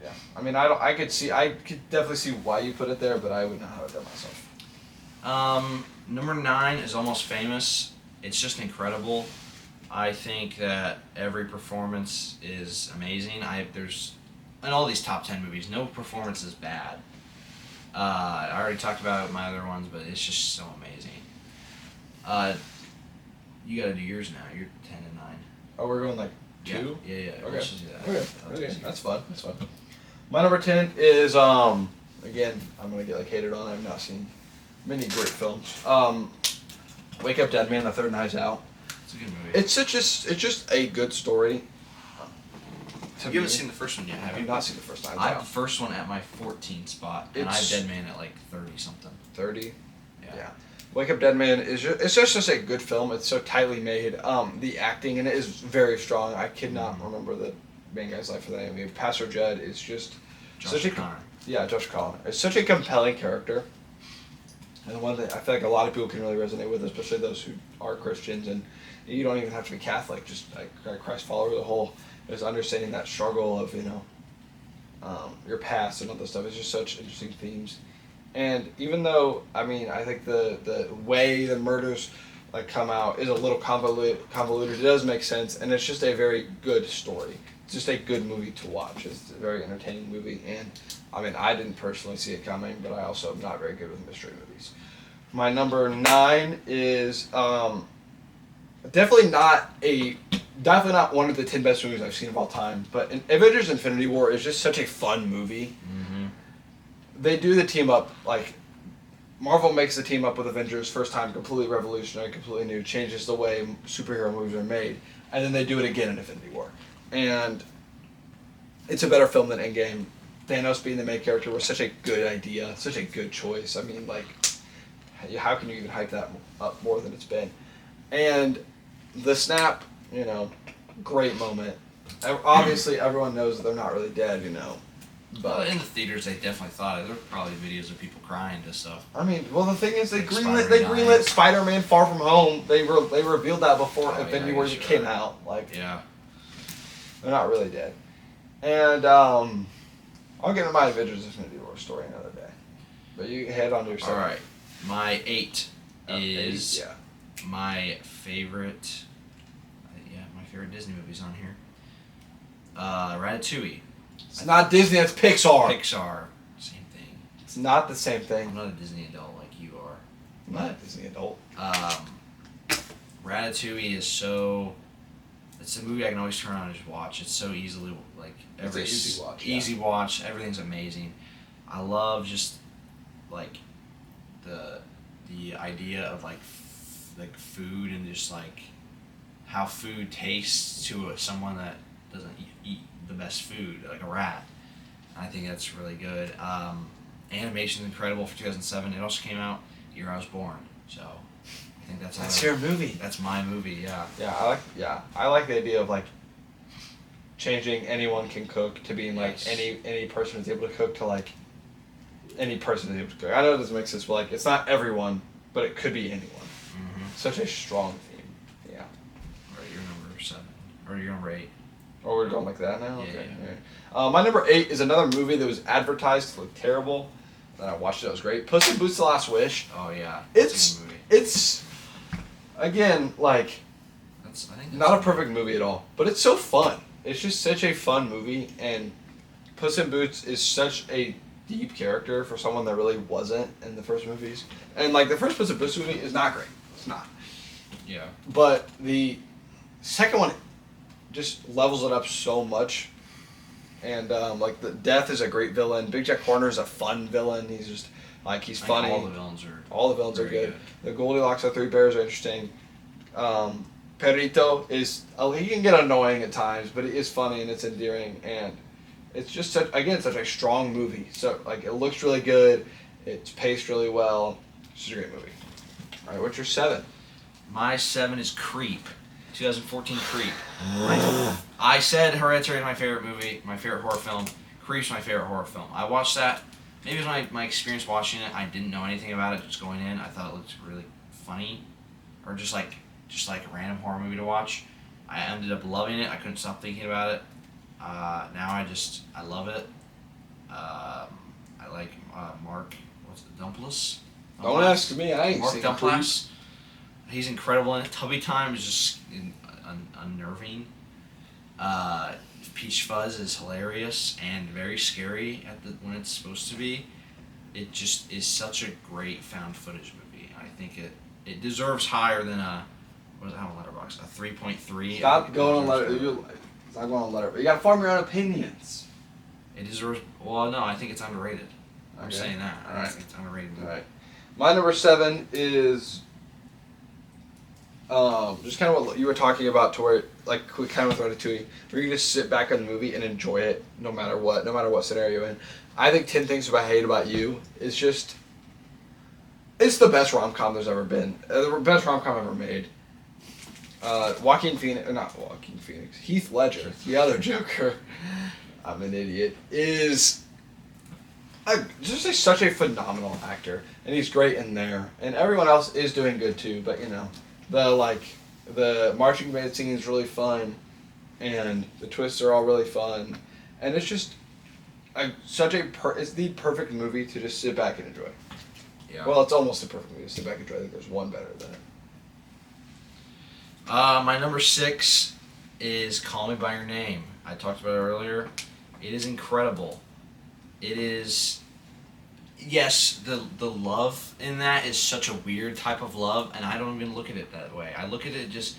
yeah. I mean, I could definitely see why you put it there, but I would not have it there myself. Number 9 is Almost Famous. It's just incredible. I think that every performance is amazing. There's in all these top 10 movies, no performance is bad. I already talked about my other ones, but it's just so amazing. You gotta do yours now. You're 10 and 9. Oh, we're going like 2? Yeah. Okay. Let's just do that. Okay. That's fun. My number 10 is again, I'm gonna get like hated on. I've not seen many great films. Wake Up Dead Man, the third Knives Out. It's a good movie. It's just a good story. You haven't seen the first one yet, have you? I've not seen the first time. I have the first one at my 14th spot, and I have Dead Man at like 30 something. 30. Yeah. Wake Up Dead Man is just a good film. It's so tightly made. The acting in it is very strong. I could not remember the main guy's life for that movie. Pastor Jed is just Josh Connor. Josh Connor. It's such a compelling character, and the one that I feel like a lot of people can really resonate with, especially those who are Christians, and you don't even have to be Catholic. Just like a Christ follower, the whole is understanding that struggle of your past and all this stuff. It's just such interesting themes. And even though, I think the way the murders come out is a little convoluted, it does make sense, and it's just a very good story. It's just a good movie to watch. It's a very entertaining movie, and I didn't personally see it coming, but I also am not very good with mystery movies. My number 9 is definitely not one of the 10 best movies I've seen of all time, but Avengers Infinity War is just such a fun movie. Mm-hmm. They do the team up, Marvel makes the team up with Avengers first time, completely revolutionary, completely new, changes the way superhero movies are made, and then they do it again in Infinity War. And it's a better film than Endgame. Thanos being the main character was such a good idea, such a good choice. How can you even hype that up more than it's been? And the snap, great moment. Obviously, everyone knows that they're not really dead, But in the theaters, they definitely thought it. There were probably videos of people crying to stuff. The thing is, they greenlit Spider-Man Far From Home. They revealed that before Infinity War came out. Yeah. They're not really dead. And I'll get into my Avengers Infinity War story another day. But you head on to your 7. All right. My 8 is 8, yeah. my favorite. My favorite Disney movies on here. Ratatouille. It's not Disney, it's Pixar. Pixar. Same thing. It's not the same thing. I'm not a Disney adult like you are. I'm not a Disney adult. Ratatouille is so... It's a movie I can always turn on and just watch. It's so easily, It's an easy watch. Easy watch. Everything's amazing. I love just, the idea of, food and just, how food tastes to someone that doesn't eat the best food, like a rat. I think that's really good. Animation's incredible for 2007. It also came out the year I was born, so I think that's your movie. That's my movie, yeah. I like the idea of changing anyone can cook to being any person is able to cook to any person is able to cook. I know it doesn't make sense, but it's not everyone, but it could be anyone. Mm-hmm. Such a strong theme. Yeah. All right, you're number 7 or you're number 8. Oh, we're going like that now? Yeah, Okay. yeah. All right. My number 8 is another movie that was advertised to look terrible. Then I watched it, it was great. Puss in Boots: The Last Wish. Oh, yeah. It's a good movie. It's, again, I think that's not a perfect movie at all. But it's so fun. It's just such a fun movie. And Puss in Boots is such a deep character for someone that really wasn't in the first movies. And, the first Puss in Boots movie is not great. It's not. Yeah. But the second one just levels it up so much, and the Death is a great villain. Big Jack Horner is a fun villain. He's just he's funny. All the villains are good. The Goldilocks and the Three Bears are interesting. Perrito is he can get annoying at times, but it is funny and it's endearing, and it's just such a strong movie. So it looks really good. It's paced really well. It's just a great movie. All right, what's your 7? My 7 is Creep. 2014 Creep. I said Hereditary is my favorite movie, my favorite horror film. Creep's my favorite horror film. I watched that. Maybe it was my experience watching it. I didn't know anything about it just going in. I thought it looked really funny, or just a random horror movie to watch. I ended up loving it. I couldn't stop thinking about it. Now I love it. I like Mark. What's it? Dumplas? Don't ask me. I ain't Mark seen Dumplas. He's incredible in it. Tubby Time is just unnerving. Peach Fuzz is hilarious and very scary when it's supposed to be. It just is such a great found footage movie. I think it deserves higher than what is that on Letterboxd? A 3.3. Stop going on Letterboxd. Stop going on Letterboxd. You gotta form your own opinions. It deserves. Well, no, I think it's underrated. I'm Okay. saying that. I Alright. think it's underrated movie. All right. My number 7 is just kind of what you were talking about, to where like kind of with Ratatouille, where you can just sit back on the movie and enjoy it no matter what scenario you're in. I think 10 Things I Hate About You is just, it's the best rom-com there's ever been. The best rom-com ever made. Heath Ledger, the other Joker, I'm an idiot, is such a phenomenal actor, and he's great in there, and everyone else is doing good too. But the marching band scene is really fun, and the twists are all really fun, and it's just it's the perfect movie to just sit back and enjoy. Yeah. Well, it's almost a perfect movie to sit back and enjoy. I think there's one better than it. My number 6 is Call Me By Your Name. I talked about it earlier. It is incredible. It is, yes, the love in that is such a weird type of love, and I don't even look at it that way. I look at it just,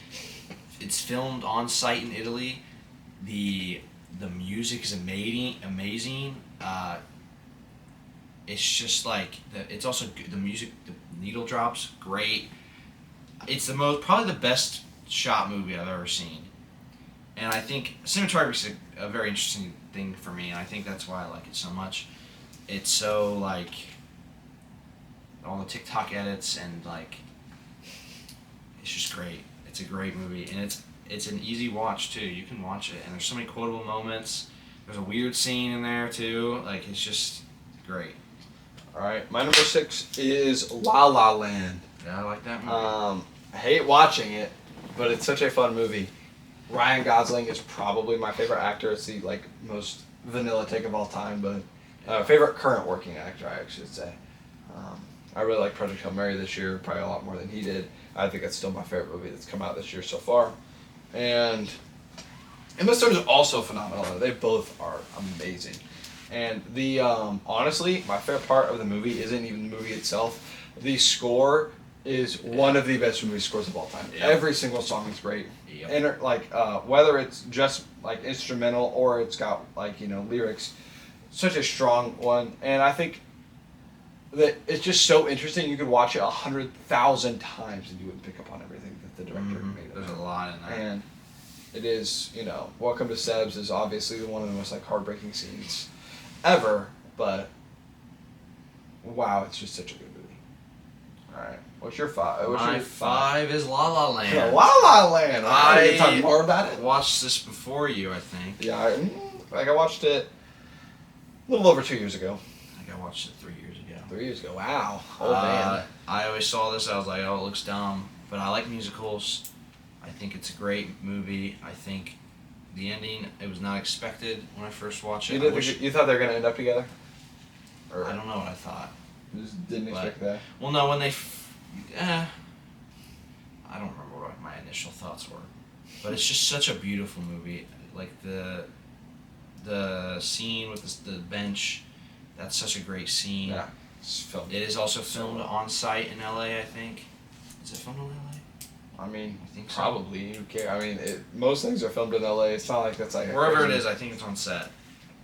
it's filmed on site in Italy. The music is amazing. It's just like, it's also the music, the needle drops, great. It's probably the best shot movie I've ever seen. And I think cinematography is a very interesting thing for me, and I think that's why I like it so much. It's so, like, all the TikTok edits, and, like, it's just great. It's a great movie, and it's an easy watch, too. You can watch it, and there's so many quotable moments. There's a weird scene in there, too. Like, it's just great. All right, my number 6 is La La Land. Yeah, I like that movie. I hate watching it, but it's such a fun movie. Ryan Gosling is probably my favorite actor. It's the most vanilla take of all time, but favorite current working actor, I should say. I really like Project Hail Mary this year, probably a lot more than he did. I think that's still my favorite movie that's come out this year so far. And Emma Stone is also phenomenal. They both are amazing. And the honestly, my favorite part of the movie isn't even the movie itself. The score is one of the best movie scores of all time. Yep. Every single song is great. Yep. And whether it's just like instrumental or it's got lyrics, such a strong one. And I think that it's just so interesting. You could watch it 100,000 times and you wouldn't pick up on everything that the director made. There's a lot in there. And it is, Welcome to Seb's is obviously one of the most heartbreaking scenes ever, but wow, it's just such a good movie. All right, what's your 5? My 5 is La La Land. Yeah, La La Land. I talk more about it. Watched this before you, I think. Yeah, I watched it a little over 2 years ago. I think I watched it 3 years ago. 3 years ago. Wow, old man. I always saw this. I was like, oh, it looks dumb, but I like musicals. I think it's a great movie. I think the ending, it was not expected when I first watched it. You thought they were going to end up together? Or I don't know what I thought. You just didn't expect that? Well, no, when they... I don't remember what my initial thoughts were. But it's just such a beautiful movie. Like, the scene with the bench, that's such a great scene. Yeah. It is also filmed on site in LA, I think. Is it filmed in LA? I mean, I think probably. Who cares? I mean, most things are filmed in LA. It's not like that's like wherever it is. I think it's on set.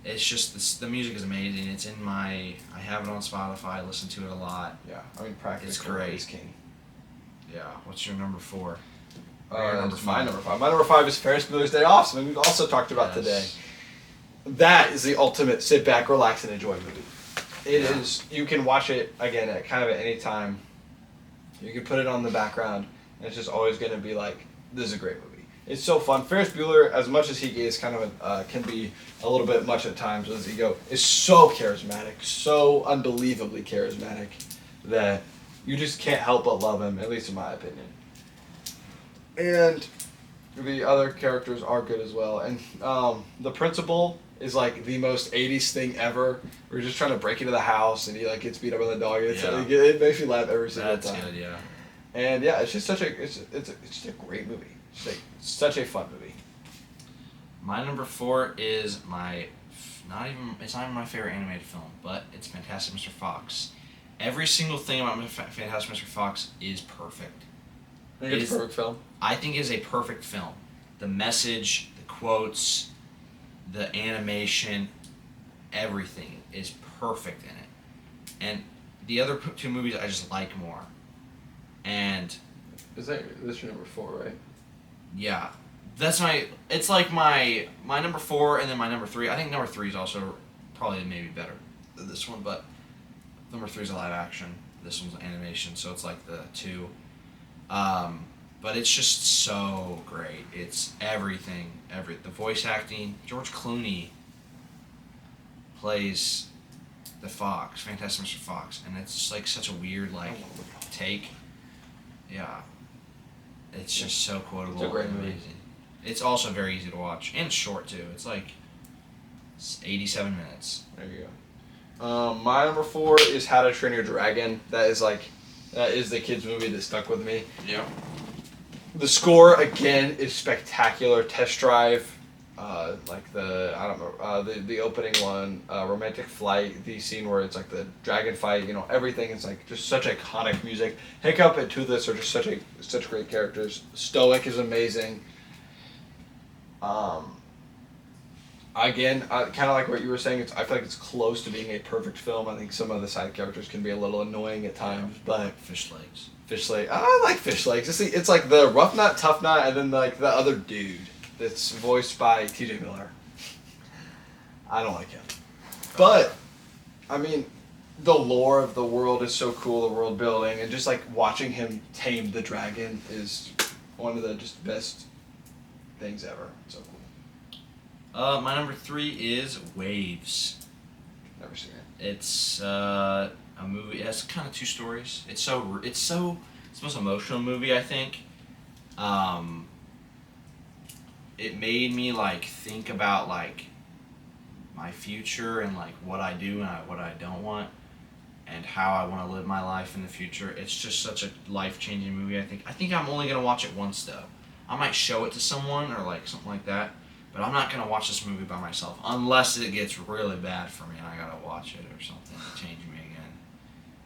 It's just the music is amazing. It's in I have it on Spotify. I listen to it a lot. Yeah, I mean, practically it's great. Is king. Yeah. What's your number 4? My number 5. My number 5 is Ferris Bueller's Day Off. Something we've also talked about today. That is the ultimate sit back, relax, and enjoy movie. It is. You can watch it again at any time. You can put it on the background. And it's just always going to be like, this is a great movie. It's so fun. Ferris Bueller, as much as he is kind of can be a little bit much at times with his ego, is so charismatic, so unbelievably charismatic that you just can't help but love him, at least in my opinion. And the other characters are good as well. And the principal is like the most 80s thing ever. We're just trying to break into the house and he gets beat up by the dog. It makes me laugh every single time. That's good, yeah. And yeah, it's just such a it's just a great movie. It's such a fun movie. My number 4 is it's not even my favorite animated film, but it's Fantastic Mr. Fox. Every single thing about Fantastic Mr. Fox is perfect. I think it's a perfect film. I think it is a perfect film. The message, the quotes, the animation, everything is perfect in it. And the other 2 movies I just like more. And This your number 4, right? Yeah. That's it's like my number 4 and then my number 3. I think number 3 is also probably maybe better than this one, but number 3 is a live action. This one's animation, so it's like the 2. But it's just so great. It's everything. The voice acting. George Clooney plays the Fox, Fantastic Mr. Fox, and it's just like such a weird take. Yeah. It's just so quotable. It's a great and movie. amazing. It's also very easy to watch and short too. It's 87 minutes. There you go. My number 4 is How to Train Your Dragon. That is the kids movie that stuck with me. Yeah. The score again is spectacular. Test Drive, the opening one, Romantic Flight, the scene where it's like the dragon fight. Everything is like just such iconic music. Hiccup and Toothless are just such great characters. Stoic is amazing. Again, kind of like what you were saying, I feel like it's close to being a perfect film. I think some of the side characters can be a little annoying at times, but Fish legs. Fish Leg. I like Fish Legs. It's like the rough knot, tough knot, and then like the other dude that's voiced by T.J. Miller. I don't like him, but I mean, the lore of the world is so cool. The world building and just like watching him tame the dragon is one of the just best things ever. So cool. My number 3 is Waves. Never seen it. It's a movie. It has kind of 2 stories. It's the most emotional movie, I think. It made me think about my future and what I do and what I don't want and how I want to live my life in the future. It's just such a life-changing movie. I think I'm only gonna watch it once though. I might show it to someone or something like that. But I'm not going to watch this movie by myself unless it gets really bad for me and I got to watch it or something to change me again.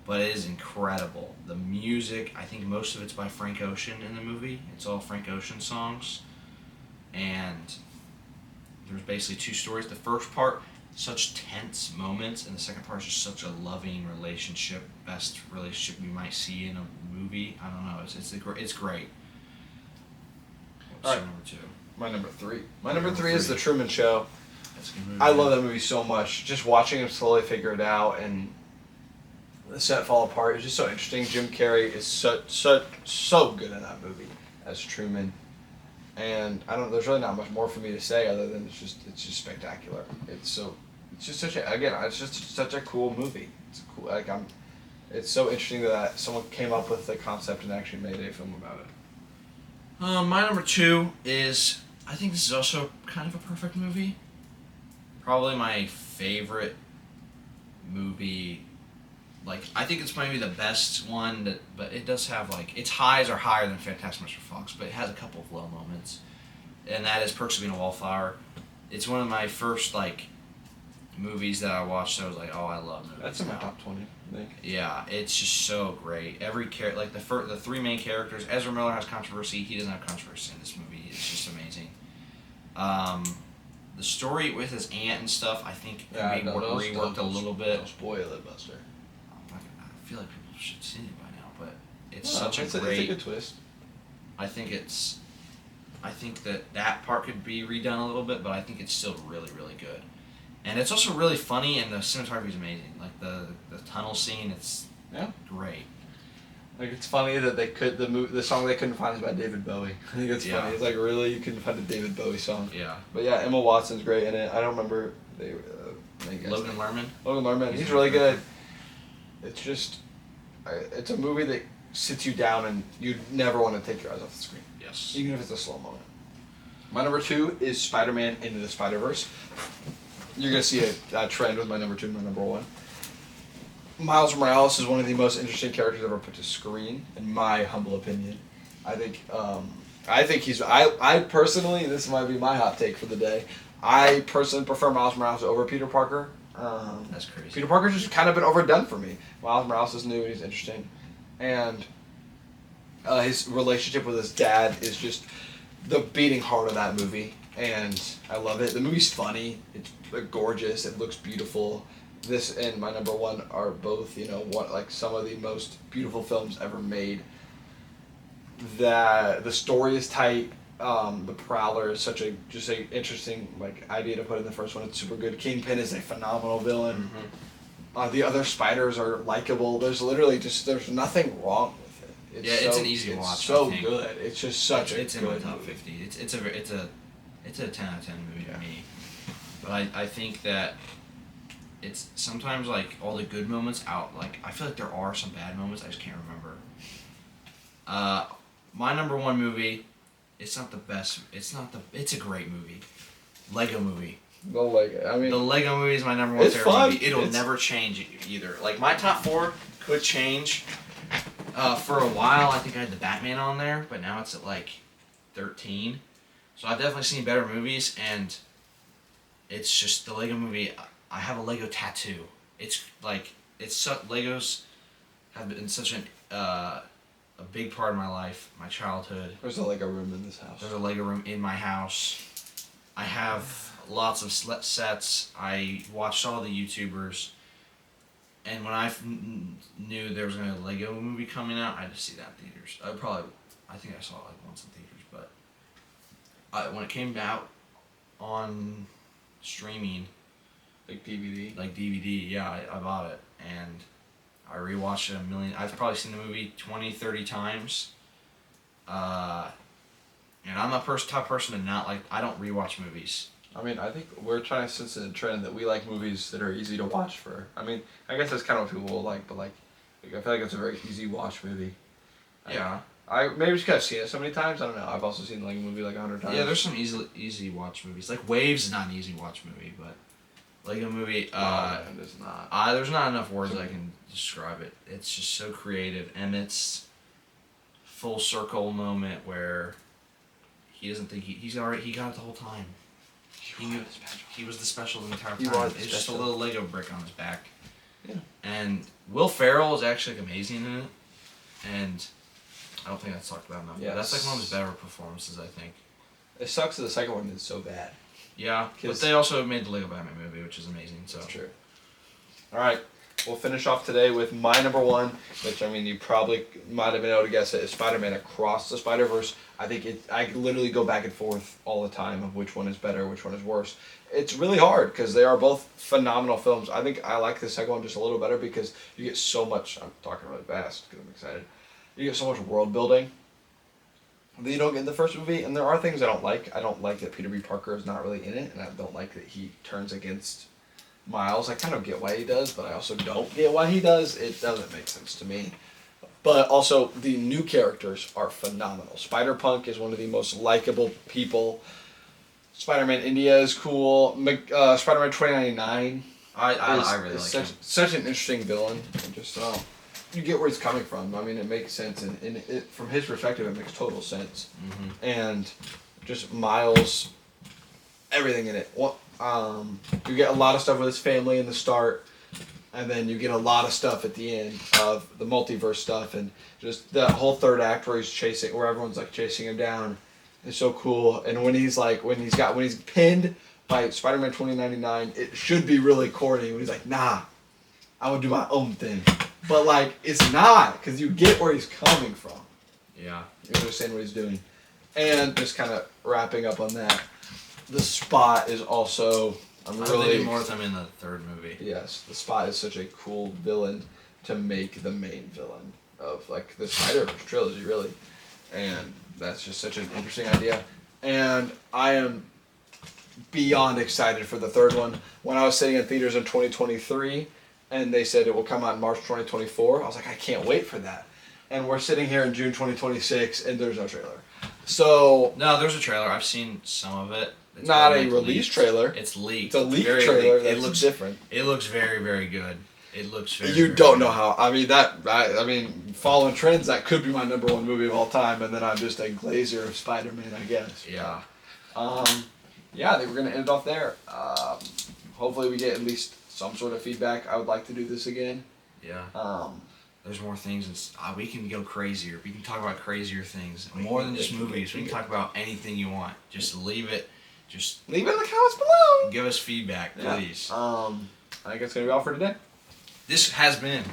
But it is incredible. The music, I think most of it's by Frank Ocean in the movie. It's all Frank Ocean songs. And there's basically 2 stories. The first part, such tense moments, and the second part is just such a loving relationship, best relationship you might see in a movie. I don't know. It's great. What's All right. your number 2? My number 3. My number 3 is The Truman Show. That's a good movie. I love that movie so much. Just watching him slowly figure it out and the set fall apart is just so interesting. Jim Carrey is so good in that movie as Truman. And there's really not much more for me to say other than it's just spectacular. It's just such a cool movie. It's so interesting that someone came up with the concept and actually made a film about it. My number 2 is, I think this is also kind of a perfect movie. Probably my favorite movie. I think it's maybe the best one, but it does have its highs are higher than Fantastic Mr. Fox, but it has a couple of low moments. And that is Perks of Being a Wallflower. It's one of my first movies that I watched. So I was like, oh, I love movies. That's in my now. top 20, I think. Yeah, it's just so great. Every the 3 main characters. Ezra Miller has controversy. He doesn't have controversy in this movie. It's just amazing. The story with his aunt and stuff, I think, can be reworked a little bit. Don't spoil it, Buster. I feel like people should have seen it by now, but it's It's a good twist. I think that part could be redone a little bit, but I think it's still really, really good. And it's also really funny, and the cinematography is amazing. The tunnel scene, it's great. It's funny that the song they couldn't find is by David Bowie. I think it's funny. It's really, you couldn't find a David Bowie song. Yeah. But yeah, Emma Watson's great in it. I don't remember Logan Lerman. Logan Lerman, he's really good. It's just, it's a movie that sits you down and you never want to take your eyes off the screen. Yes. Even if it's a slow moment. My number 2 is Spider-Man Into the Spider-Verse. You're going to see a trend with my number 2 and my number 1. Miles Morales is one of the most interesting characters ever put to screen, in my humble opinion. I think I personally, this might be my hot take for the day, I personally prefer Miles Morales over Peter Parker. That's crazy. Peter Parker's just kind of been overdone for me. Miles Morales is new and he's interesting. And his relationship with his dad is just the beating heart of that movie. And I love it. The movie's funny. It's gorgeous. It looks beautiful. This and my number 1 are both, some of the most beautiful films ever made. that the story is tight. The Prowler is such a interesting idea to put in the first one. It's super good. Kingpin is a phenomenal villain. The other spiders are likable. There's literally there's nothing wrong with it. It's an easy watch. It's so good. It's just such it's a in my good top movie. 50. It's a 10 out of 10 movie to me. But I think that it's sometimes like all the good moments out. Like I feel like there are some bad moments. I just can't remember. My number one movie. It's not the best. It's a great movie. Lego Movie. The Lego Movie is my number one favorite fun. movie. It'll never change either. Like my top 4 could change. For a while, I think I had the Batman on there, but now it's at like 13. So I've definitely seen better movies, and it's just the Lego Movie. I have a Lego tattoo. It's Legos have been such a big part of my life, my childhood. There's a Lego room in this house. There's a Lego room in my house. I have lots of sets. I watched all the YouTubers. And when I knew there was going to be a Lego Movie coming out, I had to see that in theaters. I think I saw it like once in theaters, but when it came out on streaming, Like DVD, yeah, I bought it, and I rewatched it a million. I've probably seen the movie 20, 30 times. And I'm a type of person to not like. I don't rewatch movies. I mean, I think we're trying to sense a trend that we like movies that are easy to watch for. I mean, I guess that's kind of what people will like, but I feel like it's a very easy watch movie. Yeah. Maybe just because I've seen it so many times. I don't know. I've also seen like a movie like 100 times. Yeah, there's some easy watch movies. Like Waves is not an easy watch movie, but Lego Movie. It's not. There's not enough words I can describe it. It's just so creative, and it's full circle moment where he doesn't think he got it the whole time. He was the special the entire time. It's just a little Lego brick on his back. Yeah. And Will Ferrell is actually amazing in it, and I don't think that's talked about enough. Yeah, that's like one of his better performances, I think. It sucks that the second one is so bad. Yeah, but they also made the Lego Batman movie, which is amazing. So. That's true. All right, we'll finish off today with my number one, which I mean you probably might have been able to guess it, is Spider-Man Across the Spider-Verse. I think I literally go back and forth all the time of which one is better, which one is worse. It's really hard because they are both phenomenal films. I think I like the second one just a little better because you get so much. I'm talking really fast because I'm excited. You get so much world building that you don't get in the first movie, and there are things I don't like. I don't like that Peter B. Parker is not really in it, and I don't like that he turns against Miles. I kind of get why he does, but I also don't get why he does. It doesn't make sense to me. But also, the new characters are phenomenal. Spider-Punk is one of the most likable people. Spider-Man India is cool. Spider-Man 2099 I really like him. Such an interesting villain. And just you get where he's coming from. I mean, it makes sense, and from his perspective, it makes total sense. Mm-hmm. And just Miles, everything in it. You get a lot of stuff with his family in the start, and then you get a lot of stuff at the end of the multiverse stuff, and just that whole third act where where everyone's like chasing him down, is so cool. And when he's pinned by Spider-Man 2099, it should be really corny when he's like, nah, I would do my own thing. But like, it's not, because you get where he's coming from. Yeah. You understand what he's doing. And just kind of wrapping up on that, the Spot is also, I'm really more with him in the third movie. Yes, the Spot is such a cool villain to make the main villain of like the Spider-Verse trilogy, really. And that's just such an interesting idea. And I am beyond excited for the third one. When I was sitting in theaters in 2023, and they said it will come out in March 2024, I was like, I can't wait for that. And we're sitting here in June 2026, and there's no trailer. So no, there's a trailer. I've seen some of it. It's not a release trailer. It's leaked. It's a leaked trailer. It looks different. It looks very, very good. It looks very. You don't know how. I mean, following trends, that could be my number one movie of all time, and then I'm just a glazer of Spider-Man, I guess. Yeah. Yeah, I think we're gonna end it off there. Hopefully, we get at least some sort of feedback. I would like to do this again. Yeah. There's more things, and we can go crazier. We can talk about crazier things, more than just movies. We can talk about anything you want. Just leave it. Just leave it in the comments below. Give us feedback, please. I think that's gonna be all for today. This has been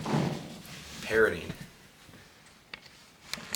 Parrotting.